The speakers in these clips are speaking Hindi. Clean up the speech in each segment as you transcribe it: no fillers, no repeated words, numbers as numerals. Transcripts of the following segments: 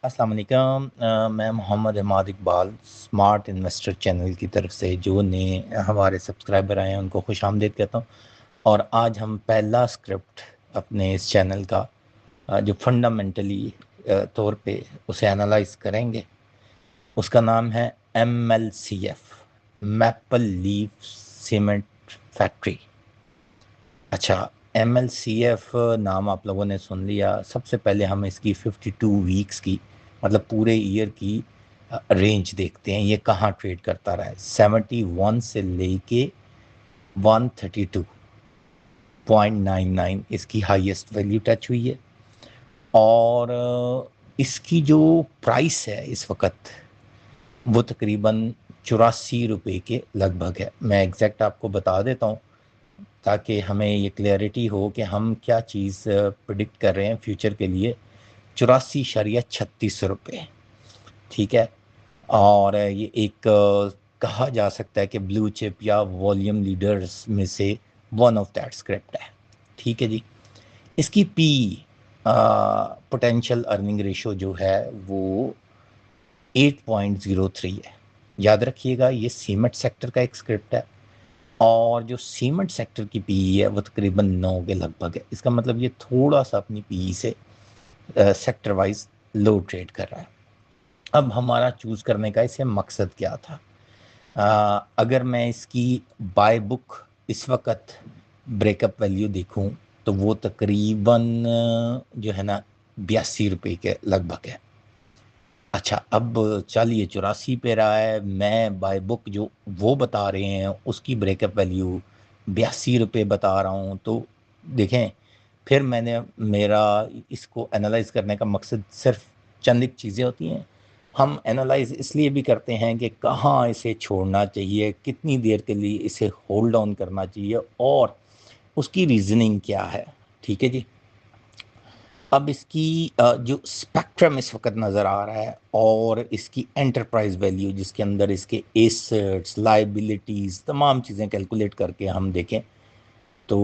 अस्सलाम वालेकुम। मैं Mohammad Imad Iqbal smart investor channel की तरफ से जो नए हमारे सब्सक्राइबर आए हैं उनको खुश आमदीद कहता हूँ। और आज हम पहला स्क्रिप्ट अपने इस चैनल का जो फंडामेंटली तौर पे उसे एनालाइज करेंगे, उसका नाम है MLCF, maple leaf cement factory. अच्छा, MLCF नाम आप लोगों ने सुन लिया। सबसे पहले हम इसकी 52 वीक्स की मतलब पूरे ईयर की रेंज देखते हैं, ये कहाँ ट्रेड करता रहा है। 71 से लेके 132.99 इसकी हाईएस्ट वैल्यू टच हुई है। और इसकी जो प्राइस है इस वक्त वो तकरीबन 84 रुपये के लगभग है। मैं एग्जैक्ट आपको बता देता हूँ ताकि हमें ये क्लैरिटी हो कि हम क्या चीज़ प्रिडिक्ट कर रहे हैं फ्यूचर के लिए। 84.36 रुपये, ठीक है। और ये एक कहा जा सकता है कि ब्लू चिप या वॉल्यूम लीडर्स में से वन ऑफ दैट स्क्रिप्ट है, ठीक है जी। इसकी पी पोटेंशियल अर्निंग रेशो जो है वो 8.03 है। याद रखिएगा ये सीमेंट सेक्टर का एक स्क्रिप्ट है और जो सीमेंट सेक्टर की पीई है वो तकरीबन 9 के लगभग है। इसका मतलब ये थोड़ा सा अपनी पीई से सेक्टर वाइज लो ट्रेड कर रहा है। अब हमारा चूज़ करने का इसे मकसद क्या था? अगर मैं इसकी बाय बुक इस वक्त ब्रेकअप वैल्यू देखूं तो वो तकरीबन जो है ना 82 रुपये के लगभग है। अच्छा, अब चलिए 84 पे रहा है, मैं बाय बुक जो वो बता रहे हैं उसकी ब्रेकअप वैल्यू 82 रुपये बता रहा हूँ। तो देखें, फिर मैंने मेरा इसको एनालाइज करने का मकसद सिर्फ चंद एक चीज़ें होती हैं। हम एनालाइज इसलिए भी करते हैं कि कहाँ इसे छोड़ना चाहिए, कितनी देर के लिए इसे होल्ड ऑन करना चाहिए और उसकी रीज़निंग क्या है, ठीक है जी। अब इसकी जो स्पेक्ट्रम इस वक्त नज़र आ रहा है और इसकी एंटरप्राइज वैल्यू जिसके अंदर इसके एसेट्स लाइबिलिटीज़ तमाम चीज़ें कैलकुलेट करके हम देखें तो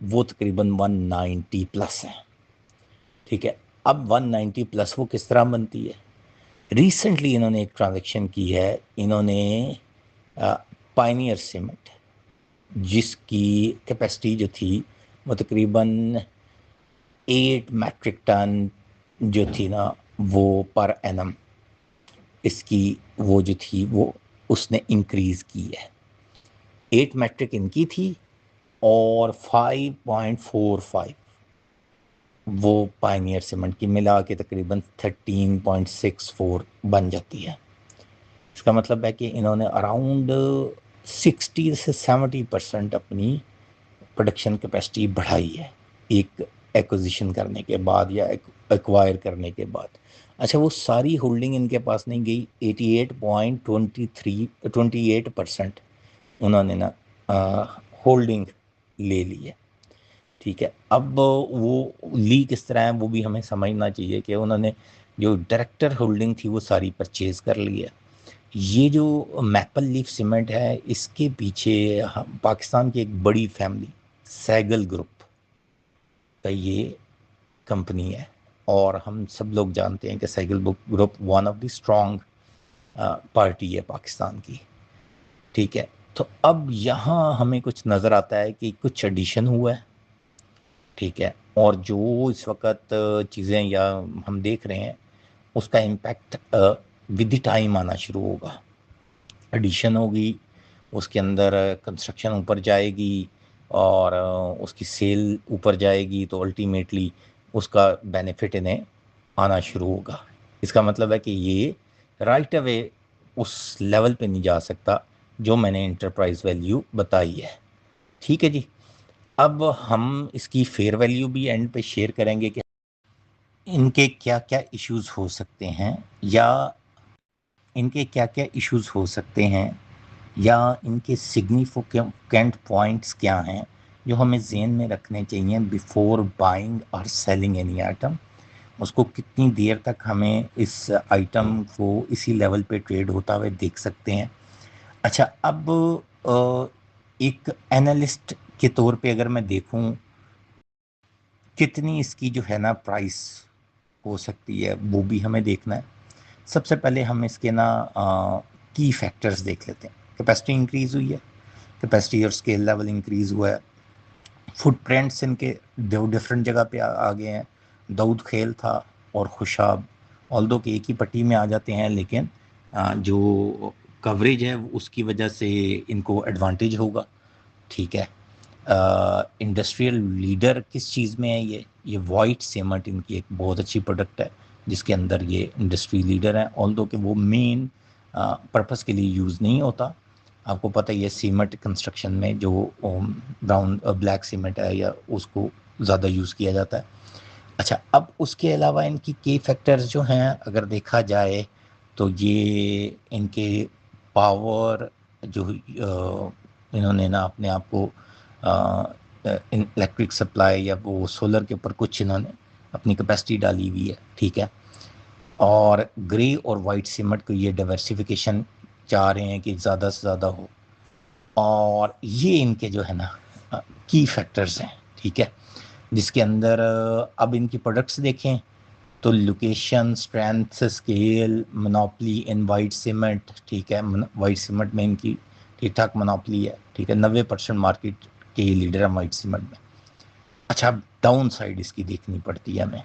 वो तकरीबन 190 प्लस है, ठीक है। अब 190 प्लस वो किस तरह बनती है? रिसेंटली इन्होंने एक ट्रांजैक्शन की है। इन्होंने पायनियर सीमेंट जिसकी कैपेसिटी जो थी वो तकरीबन 8 मैट्रिक टन जो थी ना वो पर एनम इसकी वो जो थी वो उसने इंक्रीज़ की है। 8 मैट्रिक इनकी थी और 5.45 वो पायनियर सीमेंट की मिला के तकरीबन 13.64 बन जाती है। इसका मतलब है कि इन्होंने अराउंड 60 से 70% अपनी प्रोडक्शन कैपेसिटी बढ़ाई है एक एक्विजिशन करने के बाद या एक्वायर करने के बाद। अच्छा, वो सारी होल्डिंग इनके पास नहीं गई, 88.28% उन्होंने ना होल्डिंग ले ली है, ठीक है। अब वो ली किस तरह है वो भी हमें समझना चाहिए कि उन्होंने जो डायरेक्टर होल्डिंग थी वो सारी परचेज कर ली है। ये जो मैपल लीफ सीमेंट है इसके पीछे पाकिस्तान की एक बड़ी फैमिली सैगल ग्रुप का ये कंपनी है और हम सब लोग जानते हैं कि Saigol group one of the strong party है पाकिस्तान की, ठीक है। तो अब यहाँ हमें कुछ नज़र आता है कि कुछ एडिशन हुआ है, ठीक है। और जो इस वक्त चीज़ें या हम देख रहे हैं उसका इम्पैक्ट विद द टाइम आना शुरू होगा। एडिशन होगी, उसके अंदर कंस्ट्रक्शन ऊपर जाएगी और उसकी सेल ऊपर जाएगी तो अल्टीमेटली उसका बेनिफिट इन्हें आना शुरू होगा। इसका मतलब है कि ये राइट अवे उस लेवल पे नहीं जा सकता जो मैंने इंटरप्राइज वैल्यू बताई है, ठीक है जी। अब हम इसकी फेयर वैल्यू भी एंड पे शेयर करेंगे कि इनके क्या क्या इश्यूज हो सकते हैं या इनके क्या क्या इश्यूज हो सकते हैं या इनके सिग्निफिकेंट पॉइंट्स क्या हैं जो हमें ज़हन में रखने चाहिए बिफोर बाइंग और सेलिंग एनी आइटम। उसको कितनी देर तक हमें इस आइटम को इसी लेवल पे ट्रेड होता हुए देख सकते हैं। अच्छा, अब एक एनालिस्ट के तौर पे अगर मैं देखूं कितनी इसकी जो है ना प्राइस हो सकती है वो भी हमें देखना है। सबसे पहले हम इसके ना की फैक्टर्स देख लेते हैं। कैपेसिटी इंक्रीज़ हुई है, कैपेसिटी और स्केल लेवल इंक्रीज़ हुआ है, फुटप्रिंट्स इनके दो डिफरेंट जगह पे आ गए हैं। दाऊद खेल था और खुशाब, ऑल्दो कि एक ही पट्टी में आ जाते हैं, लेकिन जो कवरेज है उसकी वजह से इनको एडवांटेज होगा। ठीक है। इंडस्ट्रियल लीडर किस चीज़ में है? ये वाइट सीमेंट इनकी एक बहुत अच्छी प्रोडक्ट है जिसके अंदर ये इंडस्ट्री लीडर है, ऑल्दो कि वो मेन पर्पस के लिए यूज़ नहीं होता। आपको पता ही है सीमेंट कंस्ट्रक्शन में जो ब्राउन ब्लैक सीमेंट है या उसको ज़्यादा यूज़ किया जाता है। अच्छा, अब उसके अलावा इनकी की फैक्टर्स जो हैं अगर देखा जाए तो ये इनके पावर जो इन्होंने ना अपने आप को इलेक्ट्रिक सप्लाई या वो सोलर के ऊपर कुछ इन्होंने अपनी कैपेसिटी डाली हुई है। ठीक है। और ग्रे और वाइट सीमेंट को ये डाइवर्सिफिकेशन चाह रहे हैं कि ज़्यादा से ज़्यादा हो, और ये इनके जो है ना की फैक्टर्स हैं। ठीक है। जिसके अंदर अब इनकी प्रोडक्ट्स देखें तो location, strength, scale, monopoly in white cement. ठीक है। वाइट सीमेंट में इनकी ठीक ठाक मोनोपली है। ठीक है। 90% मार्केट के लीडर है वाइट सीमेंट में। अच्छा, अब डाउन साइड इसकी देखनी पड़ती है हमें।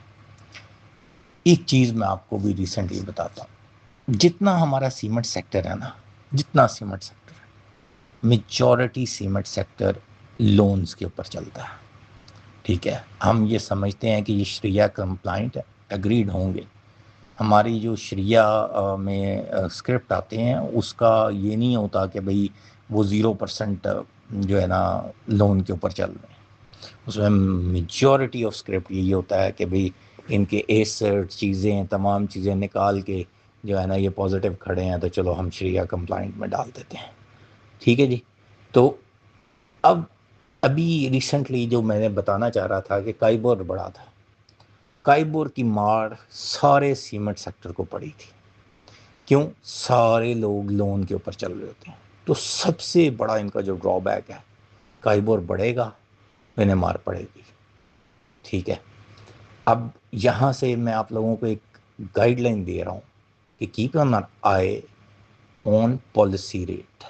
एक चीज़ मैं आपको भी रिसेंटली बताता हूँ, जितना हमारा सीमेंट सेक्टर है ना, जितना सीमेंट सेक्टर है, मेजॉरिटी सीमेंट सेक्टर लोन्स के ऊपर चलता है। ठीक है। हम ये समझते हैं कि ये शरिया कंप्लाइंट है, एग्रीड होंगे। हमारी जो शरिया में स्क्रिप्ट आते हैं उसका ये नहीं होता कि भाई वो 0% जो है ना लोन के ऊपर चल रहे हैं। उसमें मेजॉरिटी ऑफ स्क्रिप्ट यही होता है कि भाई इनके एसेट चीज़ें तमाम चीज़ें निकाल के जो है ना ये पॉजिटिव खड़े हैं तो चलो हम शरिया कंप्लाइंट में डाल देते हैं। ठीक है जी। तो अब अभी रिसेंटली जो मैंने बताना चाह रहा था कि काइबोर बढ़ा था, काइबोर की मार सारे सीमेंट सेक्टर को पड़ी थी। क्यों? सारे लोग लोन के ऊपर चल रहे होते हैं। तो सबसे बड़ा इनका जो ड्रॉबैक है, काइबोर बढ़ेगा तो इन्हें मार पड़ेगी। ठीक है। अब यहाँ से मैं आप लोगों को एक गाइडलाइन दे रहा हूँ कि keep on I on policy rate.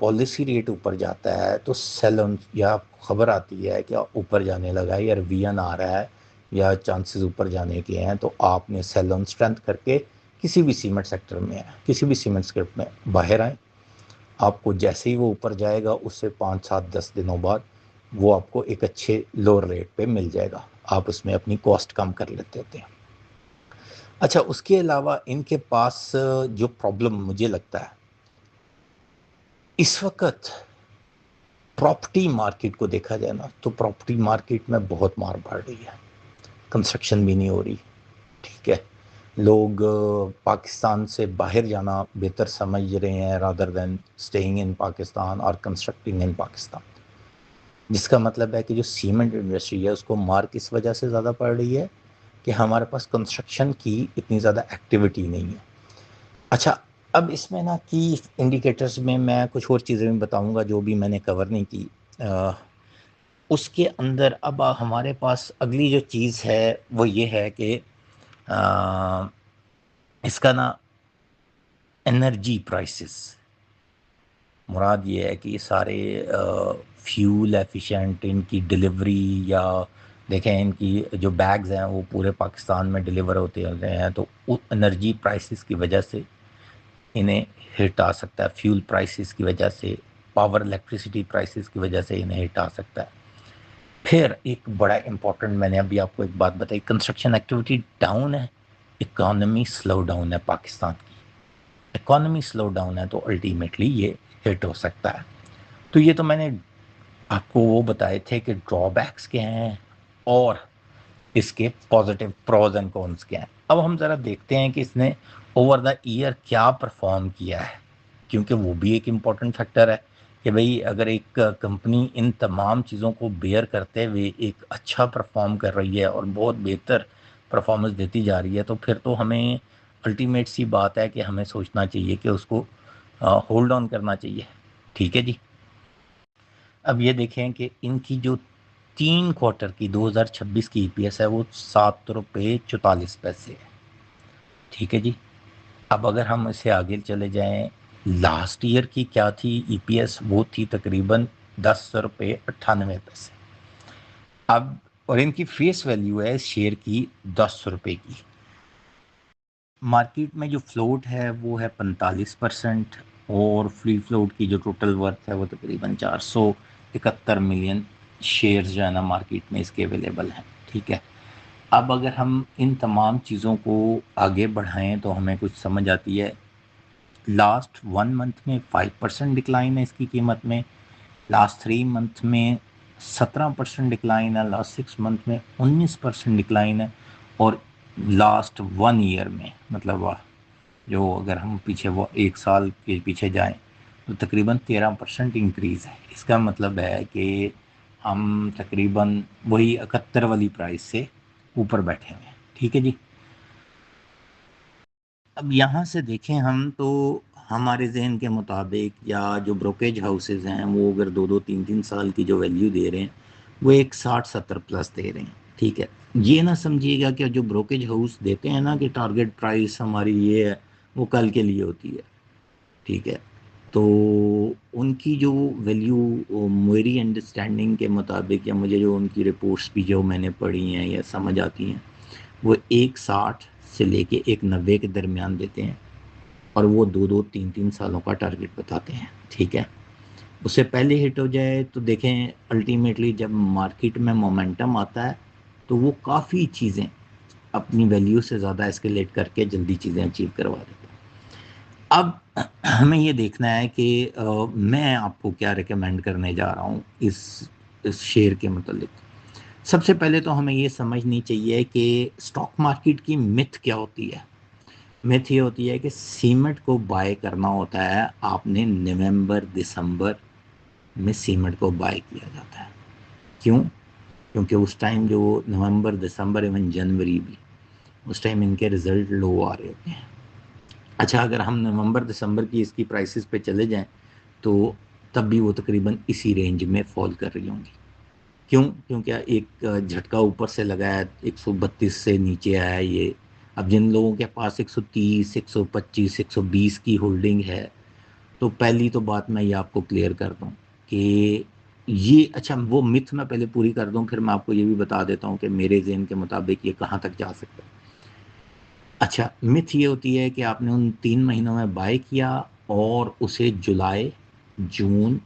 Policy rate ऊपर जाता है तो सेल ऑन, या खबर आती है कि ऊपर जाने लगा है या रिवीजन आ रहा है या चांसेस ऊपर जाने के हैं, तो आपने सेल ऑन स्ट्रेंथ करके किसी भी सीमेंट सेक्टर में, किसी भी सीमेंट स्क्रिप्ट में बाहर आए। आपको जैसे ही वो ऊपर जाएगा उससे 5, 7, 10 दिनों बाद वो आपको एक अच्छे लोअर रेट पे मिल जाएगा। आप उसमें अपनी कॉस्ट कम कर लेते होते हैं। अच्छा, उसके अलावा इनके पास जो प्रॉब्लम मुझे लगता है इस वक्त, प्रॉपर्टी मार्केट को देखा जाए ना तो प्रॉपर्टी मार्केट में बहुत मार पड़ रही है। कंस्ट्रक्शन भी नहीं हो रही। ठीक है। लोग पाकिस्तान से बाहर जाना बेहतर समझ रहे हैं rather than staying in Pakistan और कंस्ट्रक्टिंग इन पाकिस्तान। जिसका मतलब है कि जो सीमेंट इंडस्ट्री है उसको मार किस वजह से ज़्यादा पड़ रही है कि हमारे पास कंस्ट्रक्शन की इतनी ज़्यादा एक्टिविटी नहीं है। अच्छा, अब इसमें ना की इंडिकेटर्स में मैं कुछ और चीज़ें भी बताऊंगा जो भी मैंने कवर नहीं की। उसके अंदर अब हमारे पास अगली जो चीज़ है वो ये है कि इसका ना एनर्जी प्राइसेस, मुराद ये है कि ये सारे फ्यूल एफिशिएंट इनकी डिलीवरी, या देखें इनकी जो बैग्स हैं वो पूरे पाकिस्तान में डिलीवर होते रहे हैं, तो एनर्जी प्राइसेस की वजह से इन्हें हिट आ सकता है। फ्यूल प्राइसेस की वजह से, पावर इलेक्ट्रिसिटी प्राइसेस की वजह से इन्हें हिट आ सकता है। फिर एक बड़ा इंपॉर्टेंट, मैंने अभी आपको एक बात बताई, कंस्ट्रक्शन एक्टिविटी डाउन है, इकॉनमी स्लो डाउन है पाकिस्तान की। इकॉनमी स्लो डाउन है तो अल्टीमेटली ये हिट हो सकता है। तो ये तो मैंने आपको वो बताए थे कि ड्रॉबैक्स क्या हैं और इसके पॉजिटिव प्रोज एंड कॉन्स क्या हैं। अब हम ज़रा देखते हैं कि इसने ओवर द ईयर क्या परफॉर्म किया है, क्योंकि वो भी एक इम्पॉर्टेंट फैक्टर है कि भाई अगर एक कंपनी इन तमाम चीज़ों को बेयर करते हुए एक अच्छा परफॉर्म कर रही है और बहुत बेहतर परफॉर्मेंस देती जा रही है, तो फिर तो हमें अल्टीमेट सी बात है कि हमें सोचना चाहिए कि उसको होल्ड ऑन करना चाहिए। ठीक है जी। अब ये देखें कि इनकी जो 3 क्वार्टर की 2026 की ईपीएस है वो 7 रुपये 44 पैसे है। ठीक है जी। अब अगर हम इसे आगे चले जाएं, लास्ट ईयर की क्या थी ईपीएस, वो थी तकरीबन 10 रुपये 98 पैसे। अब और इनकी फेस वैल्यू है इस शेयर की 10 रुपये की। मार्केट में जो फ्लोट है वो है 45%, और फ्री फ्लोट की जो टोटल वर्थ है वो तकरीबन 471 मिलियन शेयर्स जो है ना मार्केट में इसके अवेलेबल हैं। ठीक है। अब अगर हम इन तमाम चीज़ों को आगे बढ़ाएं तो हमें कुछ समझ आती है। लास्ट 1 मंथ में 5% डिक्लाइन है इसकी कीमत में, लास्ट 3 मंथ में 17% डिक्लाइन है, लास्ट 6 मंथ में 19% डिक्लाइन है, और लास्ट 1 ईयर में मतलब जो अगर हम पीछे वो 1 साल के पीछे जाएं तो तकरीबन 13% इंक्रीज़ है। इसका मतलब है कि हम तकरीबन वही 71 वाली प्राइस से ऊपर बैठे हुए हैं। ठीक है जी। अब यहाँ से देखें हम तो हमारे जहन के मुताबिक या जो ब्रोकेज हाउसेज हैं वो अगर 2-2 3-3 साल की जो वैल्यू दे रहे हैं वो एक 60-70 प्लस दे रहे हैं। ठीक है। ये ना समझिएगा कि जो ब्रोकेज हाउस देते हैं ना कि टारगेट प्राइस हमारी ये है, वो कल के लिए होती है। ठीक है। तो उनकी जो वैल्यू मेरी अंडरस्टैंडिंग के मुताबिक या मुझे जो उनकी रिपोर्ट्स भी जो मैंने पढ़ी हैं या समझ आती हैं वो 160 से लेके 190 के दरमियान देते हैं, और वो 2-2 3-3 सालों का टारगेट बताते हैं। ठीक है। उससे पहले हिट हो जाए तो देखें अल्टीमेटली जब मार्केट में मोमेंटम आता है तो वो काफ़ी चीज़ें अपनी वैल्यू से ज़्यादा एस्केलेट करके जल्दी चीज़ें अचीव करवा देते हैं। अब हमें ये देखना है कि मैं आपको क्या रिकमेंड करने जा रहा हूँ इस शेयर के मतलब। सबसे पहले तो हमें ये समझनी चाहिए कि स्टॉक मार्केट की मिथ क्या होती है। मिथ ये होती है कि सीमेंट को बाय करना होता है, आपने नवंबर दिसंबर में सीमेंट को बाय किया जाता है। क्यों? क्योंकि उस टाइम जो नवंबर दिसंबर इवन जनवरी भी, उस टाइम इनके रिज़ल्ट लो आ रहे होते हैं। अच्छा, अगर हम नवंबर दिसंबर की इसकी प्राइसेस पे चले जाएं तो तब भी वो तकरीबन इसी रेंज में फॉल कर रही होंगी। क्यों? क्योंकि एक झटका ऊपर से लगा है, 132 से नीचे आया है ये। अब जिन लोगों के पास 130 125 120 की होल्डिंग है, तो पहली तो बात मैं ये आपको क्लियर कर दूं कि ये, अच्छा वो मिथ मैं पहले पूरी कर दूं फिर मैं आपको ये भी बता देता हूं कि मेरे ज़हन के मुताबिक ये कहाँ तक जा सकता है। अच्छा, मिथ ये होती है कि आपने उन 3 महीनों में बाय किया और उसे जून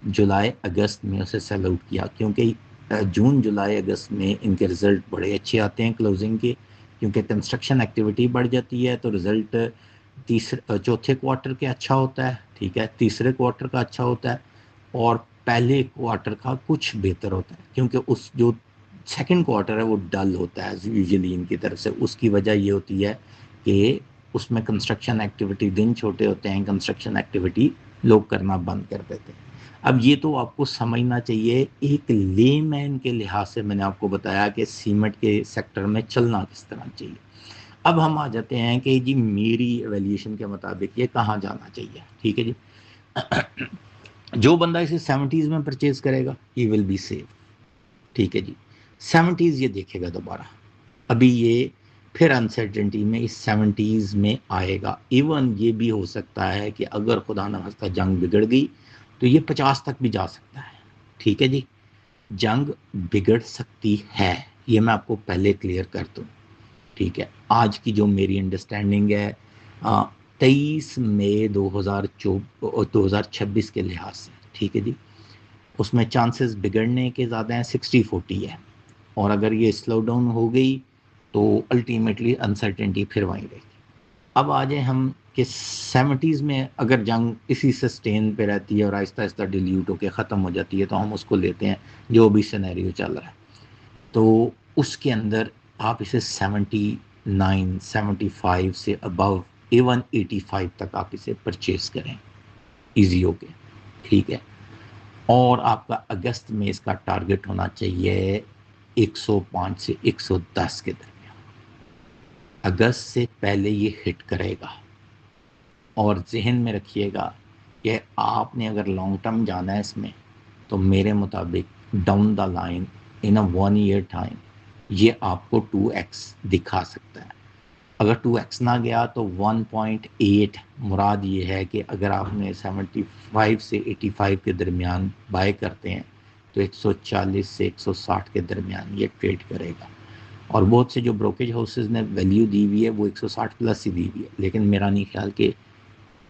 जुलाई अगस्त में उसे सेल आउट किया, क्योंकि जून जुलाई अगस्त में इनके रिज़ल्ट बड़े अच्छे आते हैं क्लोजिंग के, क्योंकि कंस्ट्रक्शन एक्टिविटी बढ़ जाती है तो रिज़ल्ट चौथे क्वार्टर के अच्छा होता है। ठीक है। तीसरे क्वार्टर का अच्छा होता है, और पहले क्वार्टर का कुछ बेहतर होता है, क्योंकि उस जो सेकंड क्वार्टर है वो डल होता है यूजुअली इनकी तरफ से। उसकी वजह ये होती है कि उसमें कंस्ट्रक्शन एक्टिविटी, दिन छोटे होते हैं, कंस्ट्रक्शन एक्टिविटी लोग करना बंद कर देते हैं। अब ये तो आपको समझना चाहिए, एक लेमैन के लिहाज से मैंने आपको बताया कि सीमेंट के सेक्टर में चलना किस तरह चाहिए। अब हम आ जाते हैं कि जी मेरी एवेल्यूशन के मुताबिक ये कहाँ जाना चाहिए। ठीक है जी। जो बंदा इसे 70s में परचेज करेगा ही विल बी सेफ। ठीक है जी। 70s ये देखेगा दोबारा, अभी ये फिर अनसर्टेनिटी में इस 70s में आएगा। इवन ये भी हो सकता है कि अगर खुदा न खास्ता जंग बिगड़ गई तो ये 50 तक भी जा सकता है। ठीक है जी। जंग बिगड़ सकती है, ये मैं आपको पहले क्लियर कर दूँ। ठीक है। आज की जो मेरी अंडरस्टैंडिंग है 23 मई 2026 के लिहाज से, ठीक है जी, उसमें चांसेस बिगड़ने के ज़्यादा हैं, 60-40 है। और अगर ये स्लो डाउन हो गई तो अल्टीमेटली अनसर्टेनिटी फिर वहीं रहेगी। अब आ जाए हम कि 70s में अगर जंग इसी सस्टेन पे रहती है और आहिस्ता आहिस्ता डिल्यूट होकर ख़त्म हो जाती है तो हम उसको लेते हैं जो भी सिनेरियो चल रहा है, तो उसके अंदर आप इसे 79-75 से अबव, इवन 85 तक आप इसे परचेज करें ईजी होके। ठीक है। और आपका अगस्त में इसका टारगेट होना चाहिए 105 से 110 के दरमियान। अगस्त से पहले ये हिट करेगा। और जहन में रखिएगा कि आपने अगर लॉन्ग टर्म जाना है इसमें तो मेरे मुताबिक down the line in a 1 year time ये आपको 2x दिखा सकता है। अगर 2x ना गया तो 1.8 मुराद ये है कि अगर आपने 75 से 85 के दरमियान बाय करते हैं तो 140 से 160 के दरमियान ये ट्रेड करेगा। और बहुत से जो ब्रोकेज हाउसेस ने वैल्यू दी हुई है वो 160 प्लस ही दी हुई है, लेकिन मेरा नहीं ख्याल कि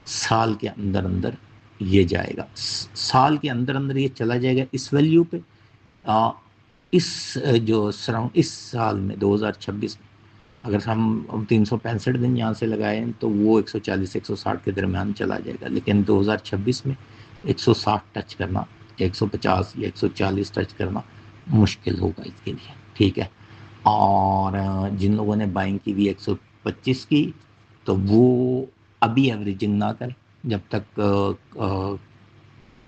साल के अंदर अंदर ये जाएगा, साल के अंदर अंदर ये चला जाएगा इस वैल्यू पे। इस जो सराउंड इस साल में 2026 में अगर हम 365 दिन यहाँ से लगाएं तो वो 140 160 के दरमियान चला जाएगा, लेकिन 2026 में 160 टच करना, 150 या 140 टच करना मुश्किल होगा इसके लिए, ठीक है। और जिन लोगों ने बाइंग की हुई 125 की तो वो अभी एवरेजिंग ना करें जब तक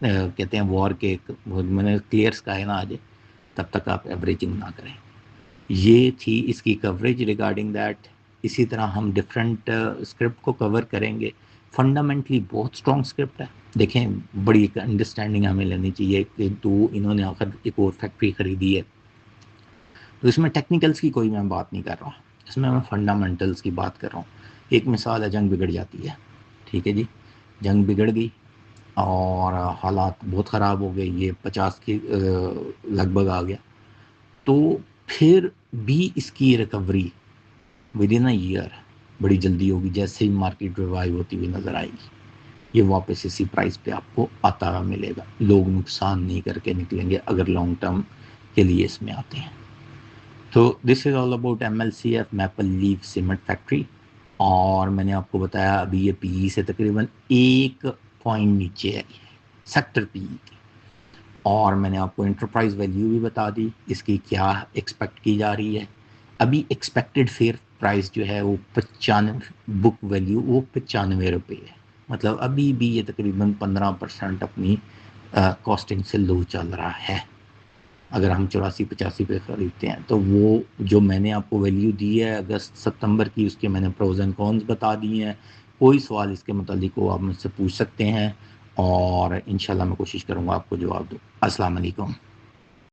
कहते हैं वॉर के मैंने क्लियर स्काई ना आ जाए, तब तक आप एवरेजिंग ना करें। ये थी इसकी कवरेज रिगार्डिंग दैट। इसी तरह हम डिफरेंट स्क्रिप्ट को कवर करेंगे। फंडामेंटली बहुत स्ट्रॉन्ग स्क्रिप्ट है। देखें, बड़ी एक अंडरस्टैंडिंग हमें लेनी चाहिए कि इन्होंने आखिर एक और फैक्ट्री खरीदी है, तो इसमें टेक्निकल्स की कोई मैं बात नहीं कर रहा हूँ, इसमें मैं फंडामेंटल्स की बात कर रहा हूँ। एक मिसाल है, जंग बिगड़ जाती है, ठीक है जी, जंग बिगड़ गई और हालात बहुत ख़राब हो गए, ये 50 के लगभग आ गया, तो फिर भी इसकी recovery with in a year बड़ी जल्दी होगी। जैसे ही मार्केट रिवाइव होती हुई नज़र आएगी, ये वापस इसी प्राइस पे आपको आता हुआ मिलेगा। लोग नुकसान नहीं करके निकलेंगे अगर लॉन्ग टर्म के लिए इसमें आते हैं। तो this is all about MLCF, maple leaf cement factory. और मैंने आपको बताया अभी ये PE से तकरीबन 1 पॉइंट नीचे है सेक्टर PE की। और मैंने आपको इंटरप्राइज वैल्यू भी बता दी, इसकी क्या एक्सपेक्ट की जा रही है। अभी एक्सपेक्टेड फेयर प्राइस जो है वो 95, बुक वैल्यू वो 95 रुपये है। मतलब अभी भी ये तकरीबन 15% अपनी कॉस्टिंग से लो चल रहा है। अगर हम 84-85 पे ख़रीदते हैं तो वो जो मैंने आपको वैल्यू दी है अगस्त सितंबर की, उसके मैंने प्रोज एंड कॉन्स बता दिए हैं। कोई सवाल इसके मुतालिक हो आप मुझसे पूछ सकते हैं और इंशाल्लाह मैं कोशिश करूँगा आपको जवाब दूँ। अस्सलाम वालेकुम।